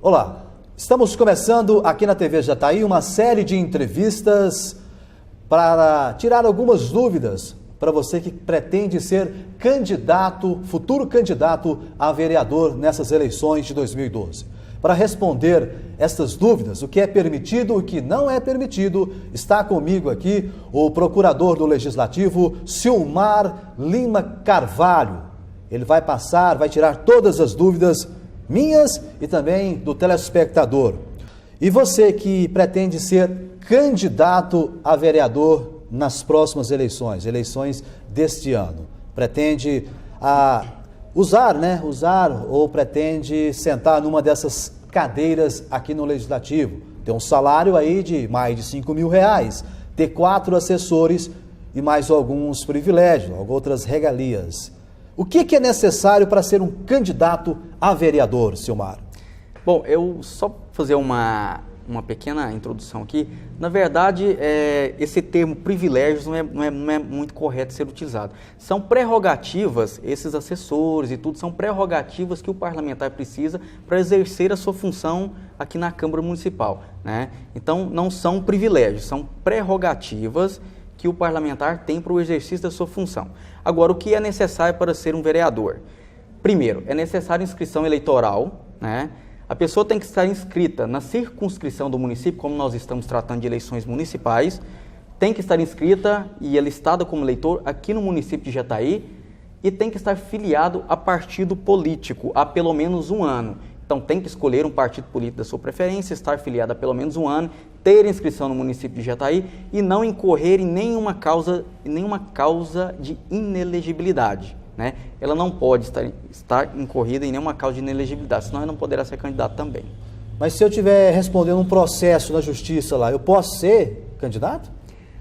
Olá, estamos começando aqui na TV Jataí uma série de entrevistas para tirar algumas dúvidas para você que pretende ser candidato, futuro candidato a vereador nessas eleições de 2012. Para responder estas dúvidas, o que é permitido e o que não é permitido, está comigo aqui o procurador do Legislativo, Silmar Lima Carvalho. Ele vai tirar todas as dúvidas minhas e também do telespectador. E você que pretende ser candidato a vereador nas próximas eleições deste ano, pretende usar ou pretende sentar numa dessas cadeiras aqui no Legislativo, ter um salário aí de mais de R$5.000, ter 4 assessores e mais alguns privilégios, outras regalias. O que é necessário para ser um candidato a vereador, Silmar? Bom, eu só fazer uma pequena introdução aqui. Na verdade, esse termo privilégios não é muito correto ser utilizado. São prerrogativas, esses assessores e tudo, são prerrogativas que o parlamentar precisa para exercer a sua função aqui na Câmara Municipal, né? Então, não são privilégios, são prerrogativas que o parlamentar tem para o exercício da sua função. Agora, o que é necessário para ser um vereador? Primeiro, é necessária inscrição eleitoral, né? A pessoa tem que estar inscrita na circunscrição do município, como nós estamos tratando de eleições municipais, tem que estar inscrita e alistada como eleitor aqui no município de Jataí e tem que estar filiado a partido político há pelo menos um ano. Então tem que escolher um partido político da sua preferência, estar filiado há pelo menos um ano, ter inscrição no município de Jataí e não incorrer em nenhuma causa de inelegibilidade, né? Ela não pode estar incorrida em nenhuma causa de inelegibilidade, senão ela não poderá ser candidato também. Mas se eu estiver respondendo um processo na justiça lá, eu posso ser candidato?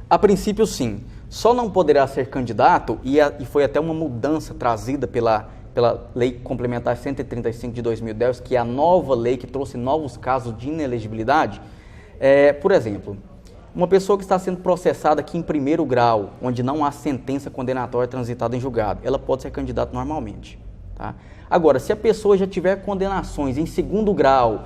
A princípio, sim. Só não poderá ser candidato, e foi até uma mudança trazida pela Lei Complementar 135 de 2010, que é a nova lei que trouxe novos casos de inelegibilidade. Por exemplo, uma pessoa que está sendo processada aqui em primeiro grau, onde não há sentença condenatória transitada em julgado, ela pode ser candidata normalmente, tá? Agora, se a pessoa já tiver condenações em segundo grau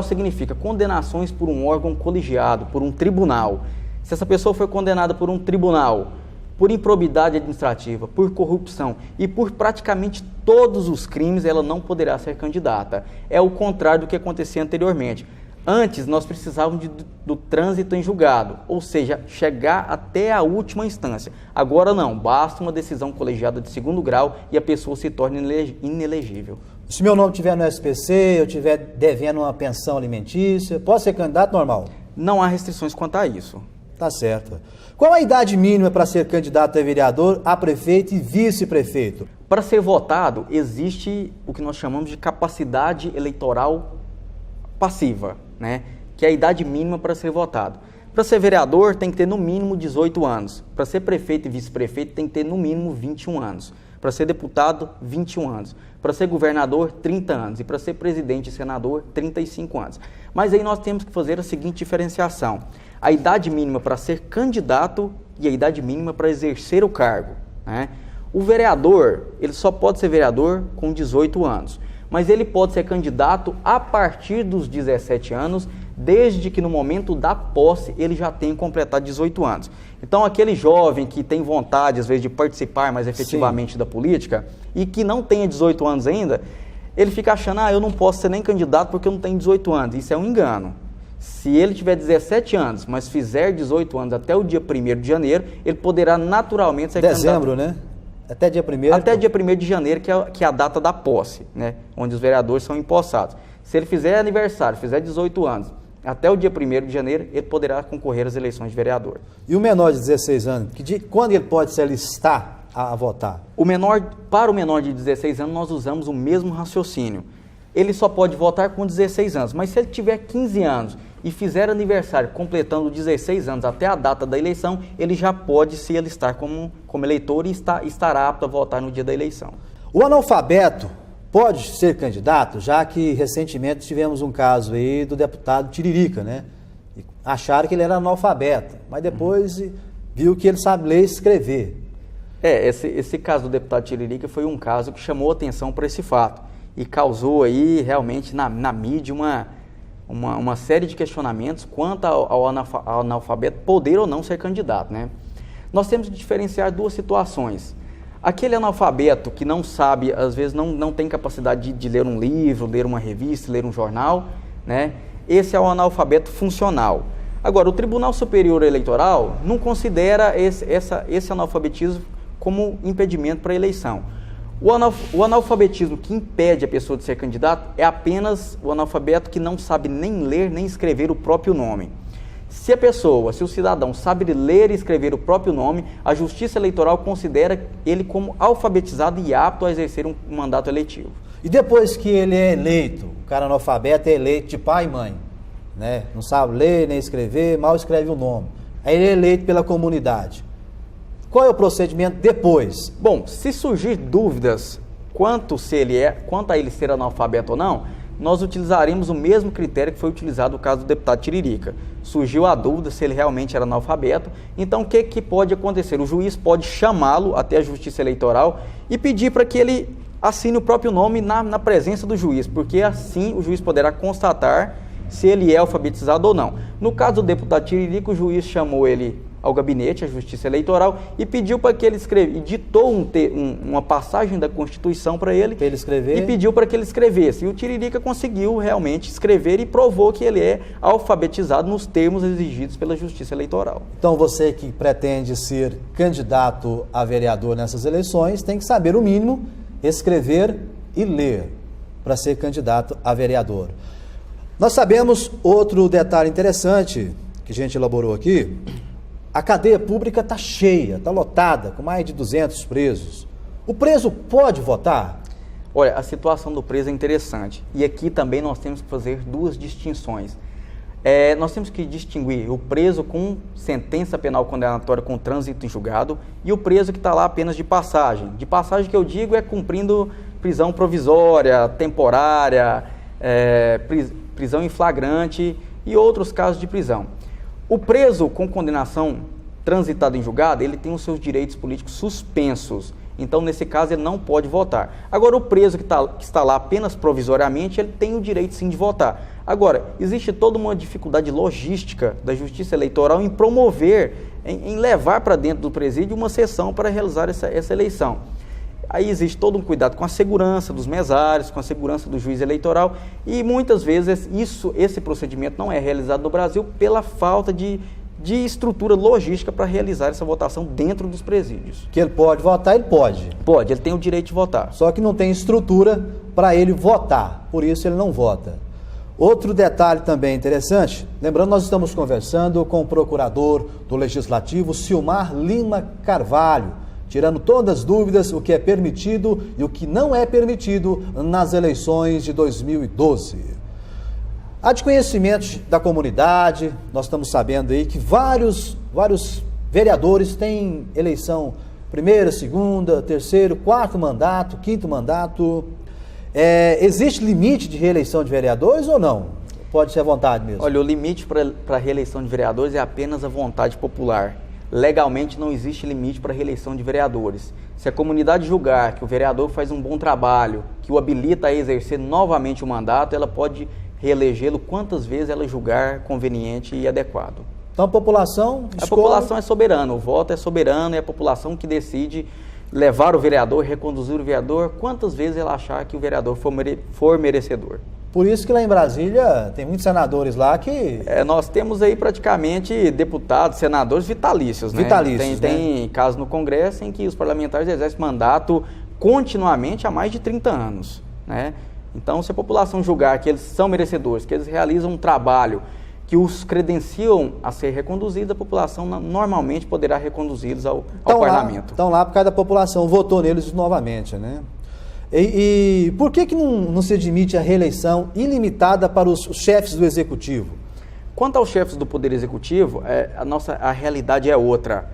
significa condenações por um órgão colegiado, por um tribunal. Se essa pessoa foi condenada por um tribunal, por improbidade administrativa, por corrupção e por praticamente todos os crimes, ela não poderá ser candidata. É o contrário do que acontecia anteriormente. Antes, nós precisávamos do trânsito em julgado, ou seja, chegar até a última instância. Agora não, basta uma decisão colegiada de segundo grau e a pessoa se torna inelegível. Se meu nome estiver no SPC, eu estiver devendo uma pensão alimentícia, posso ser candidato normal? Não há restrições quanto a isso. Tá certo. Qual a idade mínima para ser candidato a vereador, a prefeito e vice-prefeito? Para ser votado, existe o que nós chamamos de capacidade eleitoral passiva, né? Que é a idade mínima para ser votado. Para ser vereador, tem que ter no mínimo 18 anos. Para ser prefeito e vice-prefeito, tem que ter no mínimo 21 anos. Para ser deputado, 21 anos. Para ser governador, 30 anos. E para ser presidente e senador, 35 anos. Mas aí nós temos que fazer a seguinte diferenciação. A idade mínima para ser candidato e a idade mínima para exercer o cargo, né? O vereador, ele só pode ser vereador com 18 anos. Mas ele pode ser candidato a partir dos 17 anos, desde que no momento da posse ele já tenha completado 18 anos. Então, aquele jovem que tem vontade, às vezes, de participar mais efetivamente da política e que não tenha 18 anos ainda, ele fica achando, eu não posso ser nem candidato porque eu não tenho 18 anos. Isso é um engano. Se ele tiver 17 anos, mas fizer 18 anos até o dia 1º de janeiro, ele poderá naturalmente ser candidato. Dezembro, né? Até dia 1º? Até dia 1º de janeiro, que é a data da posse, né? Onde os vereadores são empossados. Se ele fizer aniversário, fizer 18 anos, até o dia 1º de janeiro, ele poderá concorrer às eleições de vereador. E o menor de 16 anos, quando ele pode se alistar a votar? Para o menor de 16 anos, nós usamos o mesmo raciocínio. Ele só pode votar com 16 anos, mas se ele tiver 15 anos e fizer aniversário completando 16 anos até a data da eleição, ele já pode se alistar como eleitor e estará apto a votar no dia da eleição. O analfabeto pode ser candidato, já que recentemente tivemos um caso aí do deputado Tiririca, né? Acharam que ele era analfabeto, mas depois viu que ele sabe ler e escrever. Esse caso do deputado Tiririca foi um caso que chamou atenção para esse fato. e causou aí realmente na mídia uma série de questionamentos quanto ao analfabeto poder ou não ser candidato, né? Nós temos que diferenciar duas situações. Aquele analfabeto que não sabe, às vezes não tem capacidade de ler um livro, ler uma revista, ler um jornal, né? Esse é o analfabeto funcional. Agora, o Tribunal Superior Eleitoral não considera esse analfabetismo como impedimento para a eleição. O analfabetismo que impede a pessoa de ser candidato é apenas o analfabeto que não sabe nem ler nem escrever o próprio nome. Se o cidadão sabe ler e escrever o próprio nome, a Justiça Eleitoral considera ele como alfabetizado e apto a exercer um mandato eletivo. E depois que ele é eleito, o cara analfabeto é eleito de pai e mãe, né? Não sabe ler nem escrever, mal escreve o nome. Aí ele é eleito pela comunidade. Qual é o procedimento depois? Bom, se surgir dúvidas quanto a ele ser analfabeto ou não, nós utilizaremos o mesmo critério que foi utilizado no caso do deputado Tiririca. Surgiu a dúvida se ele realmente era analfabeto, então o que pode acontecer? O juiz pode chamá-lo até a Justiça Eleitoral e pedir para que ele assine o próprio nome na presença do juiz, porque assim o juiz poderá constatar se ele é alfabetizado ou não. No caso do deputado Tiririca, o juiz chamou ele ao gabinete, à Justiça Eleitoral, e pediu para que ele escrevesse, e ditou uma passagem da Constituição para ele escrever, e pediu para que ele escrevesse. E o Tiririca conseguiu realmente escrever e provou que ele é alfabetizado nos termos exigidos pela Justiça Eleitoral. Então você que pretende ser candidato a vereador nessas eleições tem que saber o mínimo, escrever e ler para ser candidato a vereador. Nós sabemos outro detalhe interessante que a gente elaborou aqui. A cadeia pública está cheia, está lotada, com mais de 200 presos. O preso pode votar? Olha, a situação do preso é interessante. E aqui também nós temos que fazer duas distinções. Nós temos que distinguir o preso com sentença penal condenatória com trânsito em julgado e o preso que está lá apenas de passagem. De passagem que eu digo é cumprindo prisão provisória, temporária, prisão em flagrante e outros casos de prisão. O preso com condenação transitada em julgado, ele tem os seus direitos políticos suspensos. Então, nesse caso, ele não pode votar. Agora, o preso que está lá apenas provisoriamente, ele tem o direito sim de votar. Agora, existe toda uma dificuldade logística da Justiça Eleitoral em promover, em levar para dentro do presídio uma sessão para realizar essa eleição. Aí existe todo um cuidado com a segurança dos mesários, com a segurança do juiz eleitoral e muitas vezes esse procedimento não é realizado no Brasil pela falta de estrutura logística para realizar essa votação dentro dos presídios. Que ele pode votar, ele pode. Pode, ele tem o direito de votar. Só que não tem estrutura para ele votar, por isso ele não vota. Outro detalhe também interessante, lembrando, nós estamos conversando com o procurador do Legislativo, Silmar Lima Carvalho, tirando todas as dúvidas, o que é permitido e o que não é permitido nas eleições de 2012. Há de conhecimento da comunidade, nós estamos sabendo aí que vários vereadores têm eleição primeira, segunda, terceiro, quarto mandato, quinto mandato. Existe limite de reeleição de vereadores ou não? Pode ser à vontade mesmo. Olha, o limite para a reeleição de vereadores é apenas a vontade popular. Legalmente não existe limite para a reeleição de vereadores. Se a comunidade julgar que o vereador faz um bom trabalho, que o habilita a exercer novamente o mandato, ela pode reelegê-lo quantas vezes ela julgar conveniente e adequado. Então a população escolhe... A população é soberana, o voto é soberano, é a população que decide levar o vereador, reconduzir o vereador, quantas vezes ela achar que o vereador for merecedor. Por isso que lá em Brasília tem muitos senadores lá que... nós temos aí praticamente deputados, senadores vitalícios, né? Vitalícios, Tem casos no Congresso em que os parlamentares exercem mandato continuamente há mais de 30 anos, né? Então, se a população julgar que eles são merecedores, que eles realizam um trabalho que os credenciam a ser reconduzidos, a população normalmente poderá reconduzi-los ao parlamento. Estão lá por causa da população, votou neles novamente, né? E por que não se admite a reeleição ilimitada para os chefes do Executivo? Quanto aos chefes do Poder Executivo, a realidade é outra.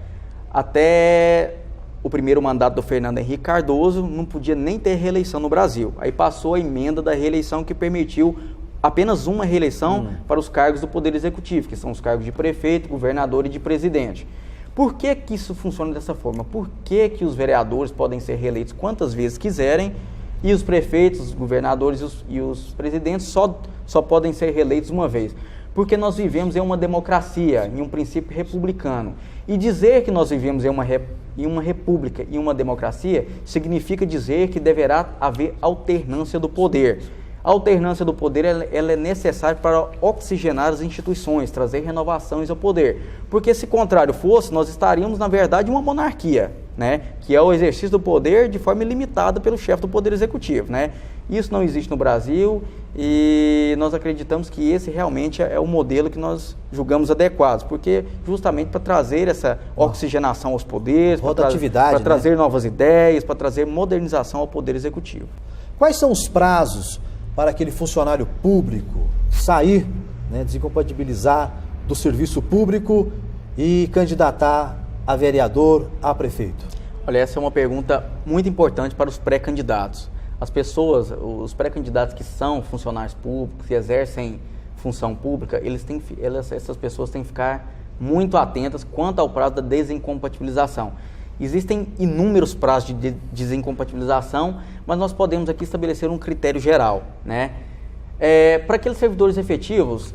Até o primeiro mandato do Fernando Henrique Cardoso não podia nem ter reeleição no Brasil. Aí passou a emenda da reeleição que permitiu apenas uma reeleição para os cargos do Poder Executivo, que são os cargos de prefeito, governador e de presidente. Por que isso funciona dessa forma? Por que os vereadores podem ser reeleitos quantas vezes quiserem E os prefeitos, os governadores e os presidentes só podem ser reeleitos uma vez. Porque nós vivemos em uma democracia, em um princípio republicano. E dizer que nós vivemos em uma república e uma democracia significa dizer que deverá haver alternância do poder. A alternância do poder ela é necessária para oxigenar as instituições, trazer renovações ao poder. Porque se contrário fosse, nós estaríamos, na verdade, em uma monarquia, né? Que é o exercício do poder de forma ilimitada pelo chefe do Poder Executivo, né? Isso não existe no Brasil e nós acreditamos que esse realmente é o modelo que nós julgamos adequado, porque justamente para trazer essa oxigenação aos poderes, para trazer novas ideias, para trazer modernização ao Poder Executivo. Quais são os prazos para aquele funcionário público sair, né, desincompatibilizar do serviço público e candidatar a vereador, a prefeito? Olha, essa é uma pergunta muito importante para os pré-candidatos. As pessoas, os pré-candidatos que são funcionários públicos, que exercem função pública, essas pessoas têm que ficar muito atentas quanto ao prazo da desincompatibilização. Existem inúmeros prazos de desincompatibilização, mas nós podemos aqui estabelecer um critério geral, né? Para aqueles servidores efetivos,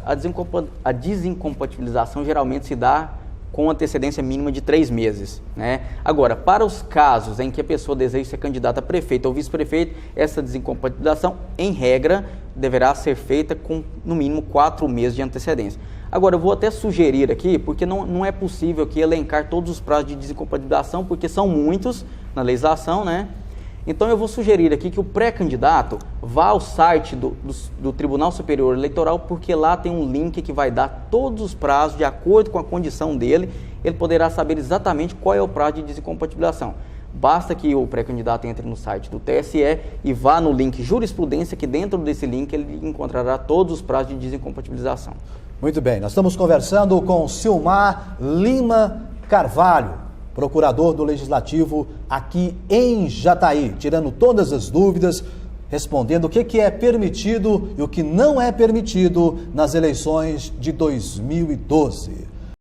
a desincompatibilização geralmente se dá com antecedência mínima de 3 meses, né? Agora, para os casos em que a pessoa deseja ser candidata a prefeito ou vice-prefeito, essa desincompatibilização, em regra, deverá ser feita com, no mínimo, 4 meses de antecedência. Agora, eu vou até sugerir aqui, porque não é possível aqui elencar todos os prazos de desincompatibilização, porque são muitos na legislação, né? Então, eu vou sugerir aqui que o pré-candidato vá ao site do Tribunal Superior Eleitoral, porque lá tem um link que vai dar todos os prazos de acordo com a condição dele. Ele poderá saber exatamente qual é o prazo de desincompatibilização. Basta que o pré-candidato entre no site do TSE e vá no link jurisprudência, que dentro desse link ele encontrará todos os prazos de desincompatibilização. Muito bem, nós estamos conversando com Silmar Lima Carvalho, procurador do Legislativo aqui em Jataí, tirando todas as dúvidas, respondendo o que é permitido e o que não é permitido nas eleições de 2012.